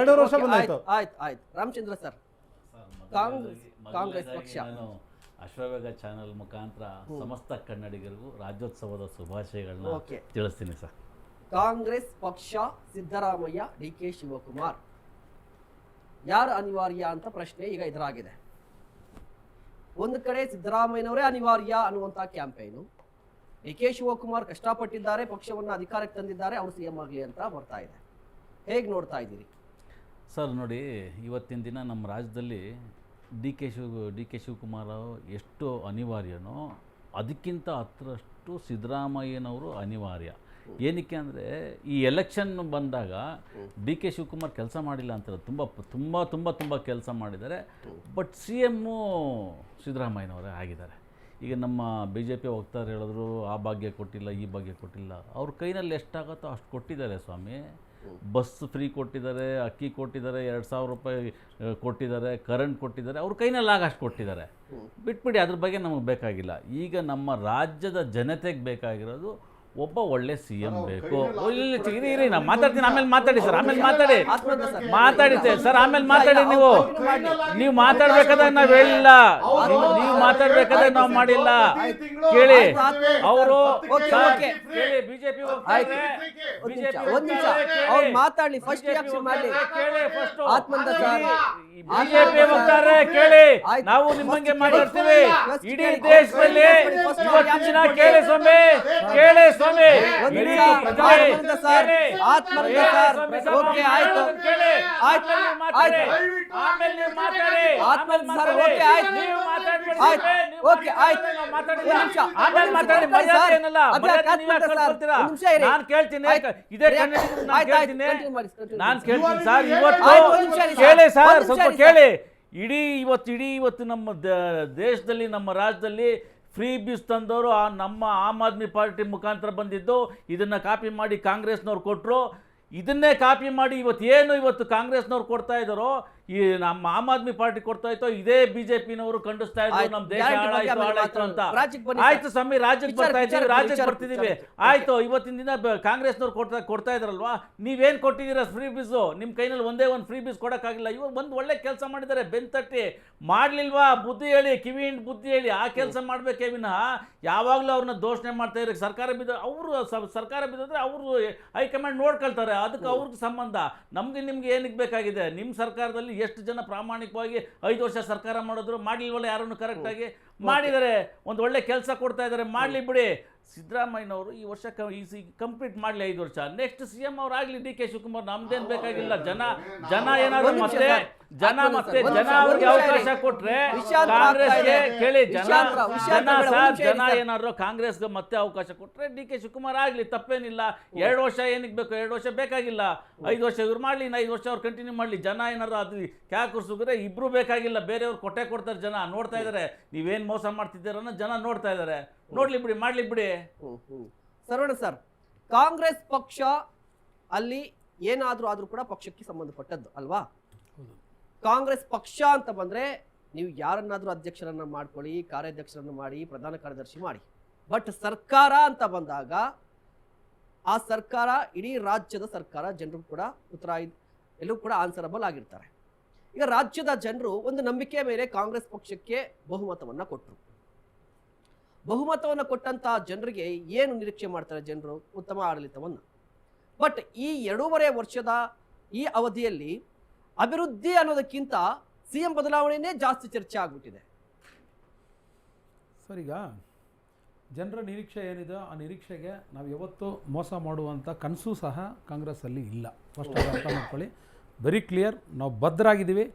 2 ವರ್ಷ ಬಂದಾಯ್ತು. ಆಯ್ತು ರಾಮಚಂದ್ರ ಸರ್, ಕಾಂಗ್ರೆಸ್ ಪಕ್ಷ ಅಶ್ವವೇಗ ಚಾನೆಲ್ ಮುಖಾಂತರ ಸಮಸ್ತ ಕನ್ನಡಿಗರಿಗೂ ರಾಜ್ಯೋತ್ಸವದ ಶುಭಾಶಯಗಳನ್ನ ತಿಳಿಸ್ತೀನಿ ಸರ್. ಕಾಂಗ್ರೆಸ್ ಪಕ್ಷ ಸಿದ್ದರಾಮಯ್ಯ, ಡಿ ಕೆ ಶಿವಕುಮಾರ್ ಯಾರು ಅನಿವಾರ್ಯ ಅಂತ ಪ್ರಶ್ನೆ ಈಗ ಎದುರಾಗಿದೆ. ಒಂದು ಕಡೆ ಸಿದ್ದರಾಮಯ್ಯನವರೇ ಅನಿವಾರ್ಯ ಅನ್ನುವಂಥ ಕ್ಯಾಂಪೇನು, ಡಿ ಕೆ ಶಿವಕುಮಾರ್ ಕಷ್ಟಪಟ್ಟಿದ್ದಾರೆ, ಪಕ್ಷವನ್ನು ಅಧಿಕಾರಕ್ಕೆ ತಂದಿದ್ದಾರೆ, ಅವರು ಸಿಎಂ ಆಗಲಿ ಅಂತ ಬರ್ತಾ ಇದೆ. ಹೇಗೆ ನೋಡ್ತಾ ಇದ್ದೀರಿ ಸರ್? ನೋಡಿ, ಇವತ್ತಿನ ದಿನ ನಮ್ಮ ರಾಜ್ಯದಲ್ಲಿ ಡಿ ಕೆ ಶಿವಕುಮಾರ್ ಎಷ್ಟು ಅನಿವಾರ್ಯನೋ ಅದಕ್ಕಿಂತ ಹತ್ತರಷ್ಟು ಸಿದ್ದರಾಮಯ್ಯನವರು ಅನಿವಾರ್ಯ. ಏನಕ್ಕೆ ಅಂದರೆ ಈ ಎಲೆಕ್ಷನ್ ಬಂದಾಗ ಡಿ ಕೆ ಶಿವಕುಮಾರ್ ಕೆಲಸ ಮಾಡಿಲ್ಲ ಅಂತಾರೆ, ತುಂಬ ಕೆಲಸ ಮಾಡಿದ್ದಾರೆ. ಬಟ್ ಸಿ ಎಮ್ಮು ಸಿದ್ದರಾಮಯ್ಯನವರೇ ಆಗಿದ್ದಾರೆ. ಈಗ ನಮ್ಮ ಬಿ ಜೆ ಪಿ ವಕ್ತಾರರು ಹೇಳಿದ್ರು ಆ ಭಾಗ್ಯ ಕೊಟ್ಟಿಲ್ಲ, ಈ ಭಾಗ್ಯ ಕೊಟ್ಟಿಲ್ಲ. ಅವ್ರ ಕೈನಲ್ಲಿ ಎಷ್ಟಾಗುತ್ತೋ ಅಷ್ಟು ಕೊಟ್ಟಿದ್ದಾರೆ ಸ್ವಾಮಿ. ಬಸ್ ಫ್ರೀ ಕೊಟ್ಟಿದ್ದಾರೆ, ಅಕ್ಕಿ ಕೊಟ್ಟಿದ್ದಾರೆ, 2000 ರೂಪಾಯಿ ಕೊಟ್ಟಿದ್ದಾರೆ, ಕರೆಂಟ್ ಕೊಟ್ಟಿದ್ದಾರೆ, ಅವ್ರ ಕೈನಲ್ಲಿ ಅಷ್ಟು ಕೊಟ್ಟಿದ್ದಾರೆ. ಬಿಟ್ಬಿಡಿ, ಅದ್ರ ಬಗ್ಗೆ ನಮಗೆ ಬೇಕಾಗಿಲ್ಲ. ಈಗ ನಮ್ಮ ರಾಜ್ಯದ ಜನತೆಗೆ ಬೇಕಾಗಿರೋದು ಒಬ್ಬ ಒಳ್ಳೆ ಸಿ ಎಂ ಬೇಕು. ಇರಿ, ನಾವು ಮಾತಾಡ್ತೀನಿ, ಆಮೇಲೆ ಮಾತಾಡಿ ಸರ್, ಆಮೇಲೆ ಮಾತಾಡಿ ಸರ್, ಆಮೇಲೆ ಮಾತಾಡಿ. ನೀವು ಮಾತಾಡ್ಬೇಕಾದ್ರೆ ನಾವು ಹೇಳಿಲ್ಲ, ನೀವು ಮಾತಾಡ್ಬೇಕಾದ್ರೆ ನಾವು ಮಾಡಿಲ್ಲ. ಕೇಳಿ, ಅವರು ಬಿಜೆಪಿ ಮಾತಾಡಿ, ಫಸ್ಟ್ ಬಿಜೆಪಿ ಹೋಗ್ತಾರೆ. ಕೇಳಿ, ನಾವು ನಿಮ್ಮಂಗೆ ಮಾತಾಡ್ತೀವಿ ಇಡೀ ದೇಶದಲ್ಲಿ. ಕೇಳಿ ಸ್ವಾಮಿ, ಕೇಳಿ ಸ್ವಾಮಿ, ನಾನು ಕೇಳ್ತೀನಿ ಸರ್. ಇವತ್ತು ಕೇಳಿ ಸರ್, ಸ್ವಲ್ಪ ಕೇಳಿ. ಇಡೀ ಇವತ್ತು ನಮ್ಮ ದೇಶದಲ್ಲಿ, ನಮ್ಮ ರಾಜ್ಯದಲ್ಲಿ ಫ್ರೀ ಬೀಸ್ ತಂದವರು ನಮ್ಮ ಆಮ್ ಆದ್ಮಿ ಪಾರ್ಟಿ ಮುಖಾಂತರ ಬಂದಿದ್ದು. ಇದನ್ನು ಕಾಪಿ ಮಾಡಿ ಕಾಂಗ್ರೆಸ್ನವ್ರು ಕೊಟ್ಟರು. ಇದನ್ನೇ ಕಾಪಿ ಮಾಡಿ ಇವತ್ತು ಕಾಂಗ್ರೆಸ್ನವ್ರು ಕೊಡ್ತಾ ಇದ್ದಾರೋ, ಈ ನಮ್ಮ ಆಮ್ ಆದ್ಮಿ ಪಾರ್ಟಿ ಕೊಡ್ತಾ ಇತ್ತೋ, ಇದೇ ಬಿಜೆಪಿನವರು ಖಂಡಿಸ್ತಾ ಇದ್ರು ನಮ್ಮ ದೇಶ ಹಾಳಾಯ್ತು ಅಂತ. ಆಯ್ತು ಸ್ವಾಮಿ, ರಾಜ್ಯಕ್ಕೆ ಬರ್ತಿದ್ದೀವಿ. ಆಯ್ತು, ಇವತ್ತಿನ ದಿನ ಕಾಂಗ್ರೆಸ್ನವ್ರು ಕೊಡ್ತಾ ಇದ್ರಲ್ವಾ, ನೀವೇನು ಕೊಟ್ಟಿದ್ದೀರಾ ಫ್ರೀ ಬೀಸು? ನಿಮ್ಮ ಕೈನಲ್ಲಿ ಒಂದೇ ಒಂದು ಫ್ರೀ ಬೀಸ್ ಕೊಡೋಕ್ಕಾಗಿಲ್ಲ. ಇವಾಗ ಒಂದು ಒಳ್ಳೆ ಕೆಲಸ ಮಾಡಿದ್ದಾರೆ, ಬೆಂತಟ್ಟಿ ಮಾಡ್ಲಿಲ್ವಾ? ಬುದ್ಧಿ ಹೇಳಿ, ಕಿವಿ ಹಿಂಡಿ ಬುದ್ಧಿ ಹೇಳಿ ಆ ಕೆಲಸ ಮಾಡಬೇಕೇ ವಿನಃ ಯಾವಾಗಲೂ ಅವ್ರನ್ನ ದೋಷಣೆ ಮಾಡ್ತಾ ಇದ್ದಾರೆ. ಸರ್ಕಾರ ಬಿದ್ದರೆ ಅವರು ಹೈಕಮಾಂಡ್ ನೋಡ್ಕೊಳ್ತಾರೆ, ಅದಕ್ಕೆ ಅವ್ರಿಗೆ ಸಂಬಂಧ. ನಿಮ್ಗೆ ಏನಕ್ಕೆ ಬೇಕಾಗಿದೆ? ನಿಮ್ಮ ಸರ್ಕಾರದಲ್ಲಿ ಎಷ್ಟು ಜನ ಪ್ರಾಮಾಣಿಕವಾಗಿ 5 ವರ್ಷ ಸರ್ಕಾರ ಮಾಡಿದ್ರು, ಮಾಡಲಿಲ್ವಲ್ಲ ಯಾರನ್ನು ಕರೆಕ್ಟಾಗಿ? ಮಾಡಿದ್ದಾರೆ, ಒಂದು ಒಳ್ಳೆ ಕೆಲಸ ಕೊಡ್ತಾ ಇದ್ದಾರೆ, ಮಾಡಲಿ ಬಿಡಿ. ಸಿದ್ದರಾಮಯ್ಯನವರು ಈ ವರ್ಷ ಕಂಪ್ಲೀಟ್ ಮಾಡಲಿ 5 ವರ್ಷ. ನೆಕ್ಸ್ಟ್ ಸಿ ಎಂ ಅವ್ರು ಆಗಲಿ ಡಿ ಕೆ ಶಿವಕುಮಾರ್, ನಮ್ದೇನು ಬೇಕಾಗಿಲ್ಲ. ಜನ ಏನಾದ್ರು ಮತ್ತೆ ಅವ್ರಿಗೆ ಅವಕಾಶ ಕೊಟ್ರೆ ಕಾಂಗ್ರೆಸ್ಗೆ, ಕೇಳಿ, ಜನ ಏನಾದ್ರು ಕಾಂಗ್ರೆಸ್ಗೆ ಮತ್ತೆ ಅವಕಾಶ ಕೊಟ್ರೆ ಡಿ ಕೆ ಶಿವಕುಮಾರ್ ಆಗಲಿ, ತಪ್ಪೇನಿಲ್ಲ. 2 ವರ್ಷ ಏನಕ್ಕೆ ಬೇಕು? 2 ವರ್ಷ ಬೇಕಾಗಿಲ್ಲ, 5 ವರ್ಷ ಇವ್ರು ಮಾಡಲಿ, 5 ವರ್ಷ ಅವ್ರು ಕಂಟಿನ್ಯೂ ಮಾಡಲಿ. ಜನ ಏನಾದ್ರು ಅದು ಕ್ಯಾಕುರ್ಸಿದ್ರೆ ಇಬ್ರು ಬೇಕಾಗಿಲ್ಲ, ಬೇರೆಯವ್ರು ಕೊಡ್ತಾರೆ. ಜನ ನೋಡ್ತಾ ಇದ್ದಾರೆ, ನೀವೇನು ಮೋಸ ಮಾಡ್ತಿದ್ದೀರನ್ನ ಜನ ನೋಡ್ತಾ ಇದ್ದಾರೆ. ನೋಡ್ಲಿ ಬಿಡಿ, ಮಾಡ್ಲಿ ಬಿಡಿ. ಸರ್ವಣ ಸರ್, ಕಾಂಗ್ರೆಸ್ ಪಕ್ಷ ಅಲ್ಲಿ ಏನಾದ್ರೂ ಆದ್ರೂ ಕೂಡ ಪಕ್ಷಕ್ಕೆ ಸಂಬಂಧಪಟ್ಟದ್ದು ಅಲ್ವಾ? ಕಾಂಗ್ರೆಸ್ ಪಕ್ಷ ಅಂತ ಬಂದ್ರೆ ನೀವು ಯಾರನ್ನಾದ್ರೂ ಅಧ್ಯಕ್ಷರನ್ನ ಮಾಡ್ಕೊಳ್ಳಿ, ಕಾರ್ಯಾಧ್ಯಕ್ಷರನ್ನ ಮಾಡಿ, ಪ್ರಧಾನ ಕಾರ್ಯದರ್ಶಿ ಮಾಡಿ. ಬಟ್ ಸರ್ಕಾರ ಅಂತ ಬಂದಾಗ ಆ ಸರ್ಕಾರ ಇಡೀ ರಾಜ್ಯದ ಸರ್ಕಾರ, ಜನರು ಕೂಡ ಎಲ್ಲರೂ ಕೂಡ ಆನ್ಸರಬಲ್ ಆಗಿರ್ತಾರೆ. ಈಗ ರಾಜ್ಯದ ಜನರು ಒಂದು ನಂಬಿಕೆಯ ಮೇಲೆ ಕಾಂಗ್ರೆಸ್ ಪಕ್ಷಕ್ಕೆ ಬಹುಮತವನ್ನ ಕೊಟ್ಟರು. ಬಹುಮತವನ್ನು ಕೊಟ್ಟಂತಹ ಜನರಿಗೆ ಏನು ನಿರೀಕ್ಷೆ ಮಾಡ್ತಾರೆ ಜನರು? ಉತ್ತಮ ಆಡಳಿತವನ್ನು. ಬಟ್ ಈ 2.5 ವರ್ಷದ ಈ ಅವಧಿಯಲ್ಲಿ ಅಭಿವೃದ್ಧಿ ಅನ್ನೋದಕ್ಕಿಂತ ಸಿಎಂ ಬದಲಾವಣೆಯೇ ಜಾಸ್ತಿ ಚರ್ಚೆ ಆಗ್ಬಿಟ್ಟಿದೆ ಸರ್. ಈಗ ಜನರ ನಿರೀಕ್ಷೆ ಏನಿದೆ, ಆ ನಿರೀಕ್ಷೆಗೆ ನಾವು ಯಾವತ್ತೂ ಮೋಸ ಮಾಡುವಂಥ ಕನಸು ಸಹ ಕಾಂಗ್ರೆಸ್ಸಲ್ಲಿ ಇಲ್ಲ. ಫಸ್ಟ್ ಅರ್ಥ ಮಾಡ್ಕೊಳ್ಳಿ, ವೆರಿ ಕ್ಲಿಯರ್. ನಾವು ಬದ್ಧರಾಗಿದ್ದೀವಿ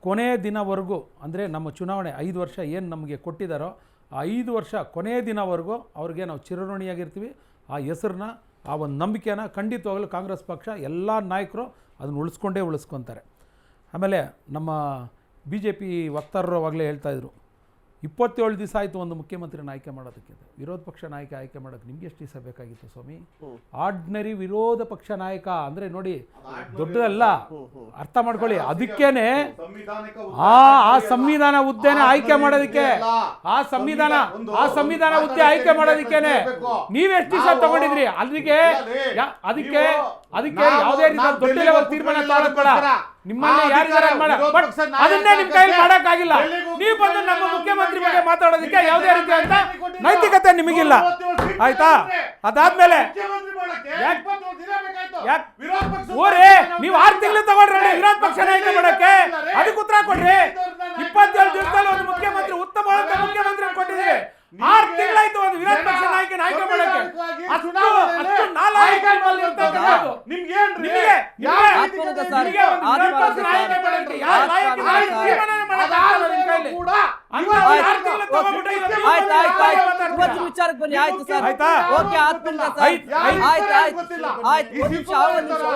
ಕೊನೆಯ ದಿನವರೆಗೂ. ಅಂದರೆ ನಮ್ಮ ಚುನಾವಣೆ 5 ವರ್ಷ ಏನು ನಮಗೆ ಕೊಟ್ಟಿದ್ದಾರೋ ಆ 5 ವರ್ಷ ಕೊನೆಯ ದಿನವರೆಗೂ ಅವ್ರಿಗೆ ನಾವು ಚಿರಋಣಿಯಾಗಿರ್ತೀವಿ. ಆ ಹೆಸರನ್ನ, ಆ ಒಂದು ನಂಬಿಕೆನ ಖಂಡಿತವಾಗಲೂ ಕಾಂಗ್ರೆಸ್ ಪಕ್ಷ ಎಲ್ಲ ನಾಯಕರು ಅದನ್ನು ಉಳಿಸ್ಕೊತಾರೆ. ಆಮೇಲೆ ನಮ್ಮ ಬಿ ಜೆ ಪಿ ವಕ್ತಾರರು ಅವಾಗಲೇ ಹೇಳ್ತಾಯಿದ್ರು, 27 ದಿವಸ ಆಯಿತು ಒಂದು ಮುಖ್ಯಮಂತ್ರಿನ ಆಯ್ಕೆ ಮಾಡೋದಕ್ಕೆ. ವಿರೋಧ ಪಕ್ಷ ನಾಯಕ ಆಯ್ಕೆ ಮಾಡೋಕ್ಕೆ ನಿಮ್ಗೆ ಎಷ್ಟು ದಿವಸ ಬೇಕಾಗಿತ್ತು ಸ್ವಾಮಿ? ಆರ್ಡಿನರಿ ವಿರೋಧ ಪಕ್ಷ ನಾಯಕ ಅಂದರೆ ನೋಡಿ, ದೊಡ್ಡದಲ್ಲ, ಅರ್ಥ ಮಾಡ್ಕೊಳ್ಳಿ. ಅದಕ್ಕೇನೆ ಆ ಸಂವಿಧಾನ ಹುದ್ದೆನ ಆಯ್ಕೆ ಮಾಡೋದಕ್ಕೆ, ಆ ಸಂವಿಧಾನ ಹುದ್ದೆ ಆಯ್ಕೆ ಮಾಡೋದಕ್ಕೇನೆ ನೀವೆಷ್ಟು ದಿವಸ ತಗೊಂಡಿದ್ರಿ? ಅದಕ್ಕೆ ಯಾವುದೇ ರೀತಿಯ ದೊಡ್ಡ ಲೆವೆಲ್ ತೀರ್ಮಾನ ತಗೊಳ್ಳೋದು ಬೇಡ. ನಿಮ್ಮಲ್ಲಿ ಯಾರಿಗಾರ ಬಟ್ ಅದನ್ನೇ ನಿಮ್ ಕೈಲಿ ಮಾಡಕ್ಕಾಗಿಲ್ಲ. ನೀವು ಬಂದು ನಮ್ಮ ಮುಖ್ಯಮಂತ್ರಿ ಬಗ್ಗೆ ಮಾತಾಡೋದಕ್ಕೆ ಯಾವುದೇ ರೀತಿಯಾದಂತ ನೈತಿಕತೆ ನಿಮಗಿಲ್ಲ, ಆಯ್ತಾ? ಅದಾದ್ಮೇಲೆ ಓರೇ ನೀವು 6 ತಿಂಗಳು ತಗೊಂಡ್ರಿ ವಿರೋಧ ಪಕ್ಷ ನಾಯಕ ಮಾಡಕ್ಕೆ, ಅದಕ್ಕೆ ಉತ್ತರ ಕೊಡ್ರಿ. 27 ದಿವಸದಲ್ಲಿ ಒಂದು ಮುಖ್ಯಮಂತ್ರಿ ಉತ್ತಮವಾದ ಮುಖ್ಯಮಂತ್ರಿ ಕೊಟ್ಟಿದ್ದೀವಿ. 6 ತಿಂಗಳಾಯ್ತು ಒಂದು ವಿರೋಧ ಪಕ್ಷ ನಾಯಕ ಮಾಡಕ್ಕೆ. ವಿಚಾರಕ್ಕೆ ಬನ್ನಿ. ಆಯ್ತು ಸರ್, ಓಕೆ, ಆತ್ಮೀಯ ಸರ್,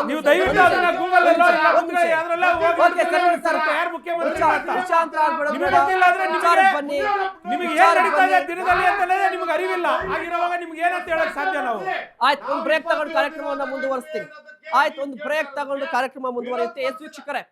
ನೀವು ದಯವಿಟ್ಟು ಅದನ್ನ ಗೂಗಲ್ ನಿಮಗೆ ಏನ್ ನಡೀತಾ ಇದೆ ದಿನದಲ್ಲಿ ಅಂತಲೇ ನಿಮಗೆ ಅರಿವಿಲ್ಲ. ಆಗಿರುವಾಗ ನಿಮ್ಗೆ ಏನಂತ ಹೇಳಕ್ ಸಾಧ್ಯ? ನಾವು ಆಯ್ತು, ಒಂದು ಬ್ರೇಕ್ ತಗೊಂಡು ಕಾರ್ಯಕ್ರಮವನ್ನ ಮುಂದುವರಿಸ್ತೀನಿ. ಆಯ್ತು, ಒಂದು ಬ್ರೇಕ್ ತಗೊಂಡು ಕಾರ್ಯಕ್ರಮ ಮುಂದುವರಿಯುತ್ತೆ. ಎಸ್ ವೀಕ್ಷಕರೇ,